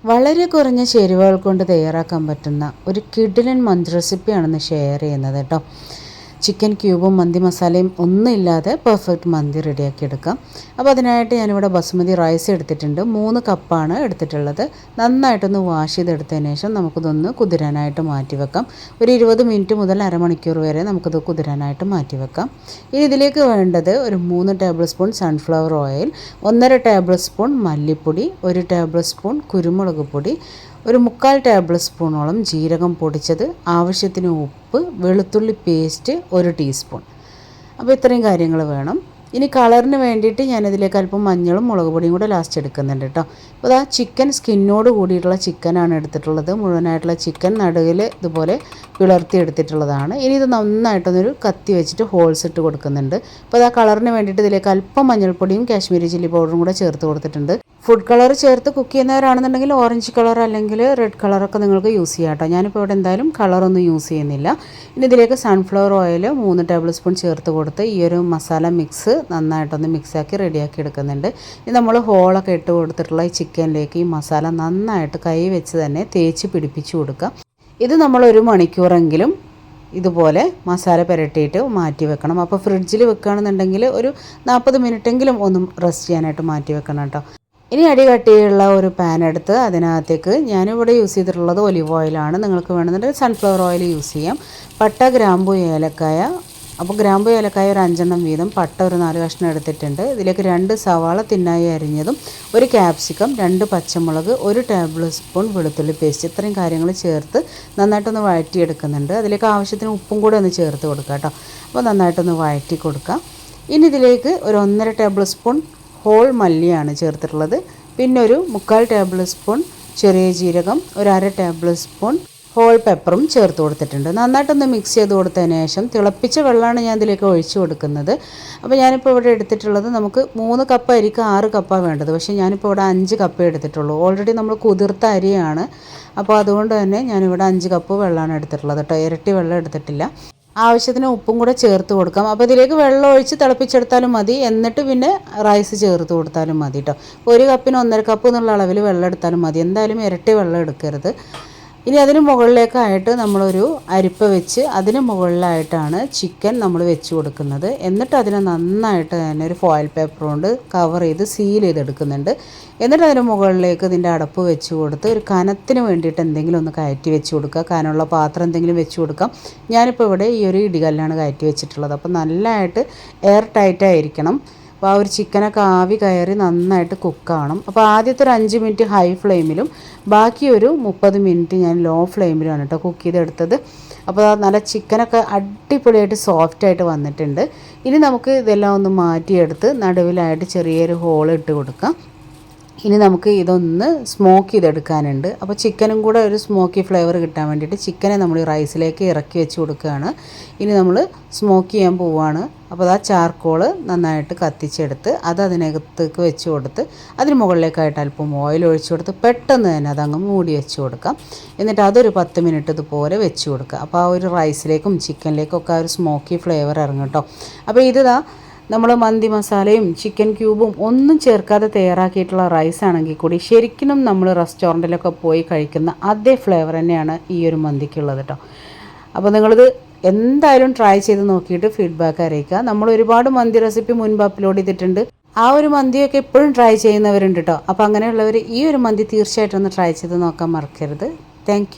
വളരെ കുറഞ്ഞ ചേരുവകൾ കൊണ്ട് തയ്യാറാക്കാൻ പറ്റുന്ന ഒരു കിടിലൻ മന്തി റെസിപ്പിയാണെന്ന് ഷെയർ ചെയ്യുന്നത് കേട്ടോ. ചിക്കൻ ക്യൂബും മന്തി മസാലയും ഒന്നും ഇല്ലാതെ പെർഫെക്റ്റ് മന്തി റെഡിയാക്കി എടുക്കാം. അപ്പോൾ അതിനായിട്ട് ഞാനിവിടെ ബസുമതി റൈസ് എടുത്തിട്ടുണ്ട്. 3 കപ്പാണ് എടുത്തിട്ടുള്ളത്. നന്നായിട്ടൊന്ന് വാഷ് ചെയ്തെടുത്തതിന് ശേഷം നമുക്കിതൊന്ന് കുതിരാനായിട്ട് മാറ്റി വെക്കാം. ഒരു 20 മിനിറ്റ് മുതൽ അരമണിക്കൂർ വരെ നമുക്കിത് കുതിരാനായിട്ട് മാറ്റി വെക്കാം. ഇനി ഇതിലേക്ക് വേണ്ടത് ഒരു 3 table spoon sunflower oil, 1.5 table spoon മല്ലിപ്പൊടി, 1 ടേബിൾ സ്പൂൺ കുരുമുളക് പൊടി, ഒരു 3/4 ടേബിൾ സ്പൂണോളം ജീരകം പൊടിച്ചത്, ആവശ്യത്തിന് ഉപ്പ്, വെളുത്തുള്ളി പേസ്റ്റ് 1 ടീസ്പൂൺ. അപ്പോൾ ഇത്രയും കാര്യങ്ങൾ വേണം. ഇനി കളറിന് വേണ്ടിയിട്ട് ഞാനിതിലേക്ക് അല്പം മഞ്ഞളും മുളക് പൊടിയും കൂടെ ലാസ്റ്റ് എടുക്കുന്നുണ്ട് കേട്ടോ. അപ്പോൾ ആ ചിക്കൻ സ്കിന്നോട് കൂടിയിട്ടുള്ള ചിക്കനാണ് എടുത്തിട്ടുള്ളത്. മുഴുവനായിട്ടുള്ള ചിക്കൻ നടുവിൽ ഇതുപോലെ പിളർത്തി എടുത്തിട്ടുള്ളതാണ്. ഇനി ഇത് നന്നായിട്ടൊന്നൊരു കത്തി വെച്ചിട്ട് ഹോൾസ് ഇട്ട് കൊടുക്കുന്നുണ്ട്. അപ്പോൾ ആ കളറിന് വേണ്ടിയിട്ട് ഇതിലേക്ക് അല്പം മഞ്ഞൾപ്പൊടിയും കാശ്മീരി ചില്ലി പൗഡറും കൂടെ ചേർത്ത് കൊടുത്തിട്ടുണ്ട്. ഫുഡ് കളർ ചേർത്ത് കുക്ക് ചെയ്യുന്നവരാണെന്നുണ്ടെങ്കിൽ ഓറഞ്ച് കളർ അല്ലെങ്കിൽ റെഡ് കളറൊക്കെ നിങ്ങൾക്ക് യൂസ് ചെയ്യാം കേട്ടോ. ഞാനിപ്പോൾ ഇവിടെ എന്തായാലും കളറൊന്നും യൂസ് ചെയ്യുന്നില്ല. ഇനി ഇതിലേക്ക് സൺഫ്ലവർ ഓയിൽ 3 ടേബിൾ സ്പൂൺ ചേർത്ത് കൊടുത്ത് ഈ ഒരു മസാല മിക്സ് നന്നായിട്ടൊന്ന് മിക്സാക്കി റെഡിയാക്കി എടുക്കുന്നുണ്ട്. ഇനി നമ്മൾ ഹോളൊക്കെ ഇട്ട് കൊടുത്തിട്ടുള്ള ഈ ചിക്കനിലേക്ക് ഈ മസാല നന്നായിട്ട് കൈ വെച്ച് തന്നെ തേച്ച് പിടിപ്പിച്ച് കൊടുക്കുക. ഇത് നമ്മൾ 1 മണിക്കൂറെങ്കിലും ഇതുപോലെ മസാല പുരട്ടിയിട്ട് മാറ്റി വെക്കണം. അപ്പോൾ ഫ്രിഡ്ജിൽ വെക്കുകയാണെന്നുണ്ടെങ്കിൽ ഒരു 40 മിനിറ്റെങ്കിലും ഒന്ന് റെസ്റ്റ് ചെയ്യാനായിട്ട് മാറ്റി വെക്കണം കേട്ടോ. ഇനി അടി കട്ടിയുള്ള ഒരു പാൻ എടുത്ത് അതിനകത്തേക്ക് ഞാനിവിടെ യൂസ് ചെയ്തിട്ടുള്ളത് ഒലിവ് ഓയിലാണ്. നിങ്ങൾക്ക് വേണമെന്നുണ്ടെങ്കിൽ സൺഫ്ലവർ ഓയിൽ യൂസ് ചെയ്യാം. പട്ട, ഗ്രാമ്പു, ഏലക്കായ. അപ്പോൾ ഗ്രാമ്പു, ഏലക്കായ ഒരു 5 എണ്ണം വീതം, പട്ട ഒരു 4 കഷ്ണം എടുത്തിട്ടുണ്ട്. ഇതിലേക്ക് 2 സവാള തിന്നായി അരിഞ്ഞതും, 1 ക്യാപ്സിക്കം, 2 പച്ചമുളക്, 1 ടേബിൾ സ്പൂൺ വെളുത്തുള്ളി പേസ്റ്റ്, ഇത്രയും കാര്യങ്ങൾ ചേർത്ത് നന്നായിട്ടൊന്ന് വഴറ്റിയെടുക്കുന്നുണ്ട്. അതിലേക്ക് ആവശ്യത്തിന് ഉപ്പും കൂടെ ഒന്ന് ചേർത്ത് കൊടുക്കുക കേട്ടോ. അപ്പോൾ നന്നായിട്ടൊന്ന് വഴറ്റി കൊടുക്കാം. ഇനി ഇതിലേക്ക് ഒരു 1.5 ടേബിൾ സ്പൂൺ ഹോൾ മല്ലിയാണ് ചേർത്തിട്ടുള്ളത്. പിന്നെ ഒരു 3/4 ടേബിൾ സ്പൂൺ ചെറിയ ജീരകം, ഒരു 1/2 ടേബിൾ സ്പൂൺ ഹോൾ പെപ്പറും ചേർത്ത് കൊടുത്തിട്ടുണ്ട്. നന്നായിട്ടൊന്ന് മിക്സ് ചെയ്ത് കൊടുത്തതിന് ശേഷം തിളപ്പിച്ച വെള്ളമാണ് ഞാൻ ഇതിലേക്ക് ഒഴിച്ച് കൊടുക്കുന്നത്. അപ്പോൾ ഞാനിപ്പോൾ ഇവിടെ എടുത്തിട്ടുള്ളത്, നമുക്ക് 3 കപ്പ് അരിക്ക് 6 കപ്പാണ് വേണ്ടത്. പക്ഷേ ഞാനിപ്പോൾ ഇവിടെ 5 കപ്പേ എടുത്തിട്ടുള്ളൂ. ഓൾറെഡി നമ്മൾ കുതിർത്ത അരിയാണ്. അപ്പോൾ അതുകൊണ്ട് തന്നെ ഞാനിവിടെ 5 കപ്പ് വെള്ളമാണ് എടുത്തിട്ടുള്ളത് കേട്ടോ. ഇരട്ടി വെള്ളം എടുത്തിട്ടില്ല. ആവശ്യത്തിന് ഉപ്പും കൂടെ ചേർത്ത് കൊടുക്കാം. അപ്പോൾ ഇതിലേക്ക് വെള്ളം ഒഴിച്ച് തിളപ്പിച്ചെടുത്താലും മതി. എന്നിട്ട് പിന്നെ റൈസ് ചേർത്ത് കൊടുത്താലും മതി കേട്ടോ. 1 കപ്പിന് 1.5 കപ്പ് എന്നുള്ള അളവിൽ വെള്ളം എടുത്താലും മതി. എന്തായാലും ഇരട്ടി വെള്ളം എടുക്കരുത്. ഇനി അതിന് മുകളിലേക്കായിട്ട് നമ്മളൊരു അരിപ്പ വെച്ച് അതിന് മുകളിലായിട്ടാണ് ചിക്കൻ നമ്മൾ വെച്ച് കൊടുക്കുന്നത്. എന്നിട്ട് അതിനെ നന്നായിട്ട് തന്നെ ഒരു ഫോയിൽ പേപ്പർ കൊണ്ട് കവർ ചെയ്ത് സീൽ ചെയ്തെടുക്കുന്നുണ്ട്. എന്നിട്ട് അതിന് മുകളിലേക്ക് ഇതിൻ്റെ അടപ്പ് വെച്ച് കൊടുത്ത് ഒരു കനത്തിന് വേണ്ടിയിട്ട് എന്തെങ്കിലും ഒന്ന് കയറ്റി വെച്ച് കൊടുക്കുക. കനമുള്ള പാത്രം എന്തെങ്കിലും വെച്ച് കൊടുക്കാം. ഞാനിപ്പോൾ ഇവിടെ ഈ ഒരു ഇടികല്ലാണ് കയറ്റി വെച്ചിട്ടുള്ളത്. അപ്പോൾ നല്ലതായിട്ട് എയർ ടൈറ്റായിരിക്കണം. അപ്പോൾ ആ ഒരു ചിക്കനൊക്കെ ആവി കയറി നന്നായിട്ട് കുക്കാവണം. അപ്പോൾ ആദ്യത്തെ ഒരു 5 മിനിറ്റ് ഹൈ ഫ്ലെയിമിലും ബാക്കി ഒരു 30 മിനിറ്റ് ഞാൻ ലോ ഫ്ലെയിമിലുമാണ് കേട്ടോ കുക്ക് ചെയ്തെടുത്തത്. അപ്പോൾ നല്ല ചിക്കനൊക്കെ അടിപൊളിയായിട്ട് സോഫ്റ്റായിട്ട് വന്നിട്ടുണ്ട്. ഇനി നമുക്ക് ഇതെല്ലാം ഒന്ന് മാറ്റിയെടുത്ത് നടുവിലായിട്ട് ചെറിയൊരു ഹോൾ ഇട്ട് കൊടുക്കാം. ഇനി നമുക്ക് ഇതൊന്ന് സ്മോക്ക് ചെയ്തെടുക്കാനുണ്ട്. അപ്പോൾ ചിക്കനും കൂടെ ഒരു സ്മോക്കി ഫ്ലേവർ കിട്ടാൻ വേണ്ടിയിട്ട് ചിക്കനെ നമ്മൾ ഈ റൈസിലേക്ക് ഇറക്കി വെച്ച് കൊടുക്കുകയാണ്. ഇനി നമ്മൾ സ്മോക്ക് ചെയ്യാൻ പോവുകയാണ്. അപ്പോൾ ആ ചാർക്കോൾ നന്നായിട്ട് കത്തിച്ചെടുത്ത് അത് അതിനകത്തേക്ക് വെച്ച് കൊടുത്ത് അതിന് മുകളിലേക്കായിട്ട് അല്പം ഓയിൽ ഒഴിച്ച് കൊടുത്ത് പെട്ടെന്ന് തന്നെ അതങ്ങ് മൂടി വെച്ച് കൊടുക്കാം. എന്നിട്ട് അതൊരു 10 മിനിറ്റ് ഇതുപോലെ വെച്ച് കൊടുക്കുക. അപ്പോൾ ആ ഒരു റൈസിലേക്കും ചിക്കനിലേക്കും ഒക്കെ ആ ഒരു സ്മോക്കി ഫ്ലേവർ ഇറങ്ങും കേട്ടോ. അപ്പോൾ ഇതാ നമ്മൾ മന്തി മസാലയും ചിക്കൻ ക്യൂബും ഒന്നും ചേർക്കാതെ തയ്യാറാക്കിയിട്ടുള്ള റൈസ് ആണെങ്കിൽ കൂടി ശരിക്കും നമ്മൾ റെസ്റ്റോറൻറ്റിലൊക്കെ പോയി കഴിക്കുന്ന അതേ ഫ്ലേവർ തന്നെയാണ് ഈ ഒരു മന്തിക്കുള്ളത് കേട്ടോ. അപ്പോൾ നിങ്ങളിത് എന്തായാലും ട്രൈ ചെയ്ത് നോക്കിയിട്ട് ഫീഡ്ബാക്ക് അറിയിക്കുക. നമ്മൾ ഒരുപാട് മന്തി റെസിപ്പി മുൻപ് അപ്ലോഡ് ചെയ്തിട്ടുണ്ട്. ആ ഒരു മന്തിയൊക്കെ എപ്പോഴും ട്രൈ ചെയ്യുന്നവരുണ്ട് കേട്ടോ. അപ്പോൾ അങ്ങനെയുള്ളവർ ഈ ഒരു മന്തി തീർച്ചയായിട്ടും ഒന്ന് ട്രൈ ചെയ്ത് നോക്കാൻ മറക്കരുത്. താങ്ക്